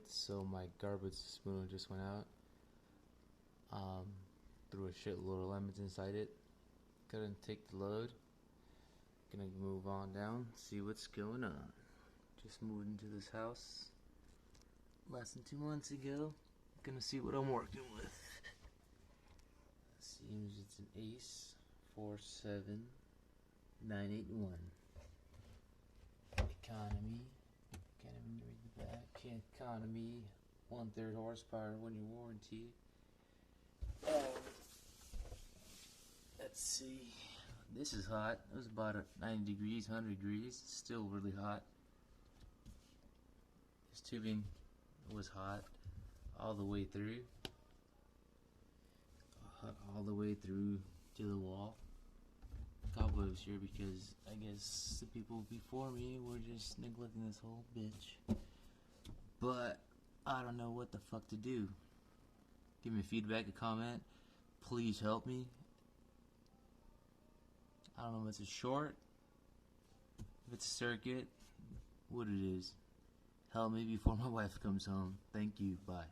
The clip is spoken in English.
so my garbage spoon just went out. Threw a shitload of lemons inside it. Couldn't take the load. Gonna move on down, see what's going on. Just moved into this house less than 2 months ago. Gonna see what I'm working with. Seems it's an Ace 47981. Economy. Can't even read the back. Economy. 1/3 horsepower when you're warranty. Let's see. This is hot. It was about 90 degrees, 100 degrees. It's still really hot. This tubing was hot all the way through. All the way through to the wall. Cobwebs here because I guess the people before me were just neglecting this whole bitch. But I don't know what the fuck to do. Give me feedback, a comment. Please help me. I don't know if it's a short, if it's a circuit, what it is. Help me before my wife comes home. Thank you. Bye.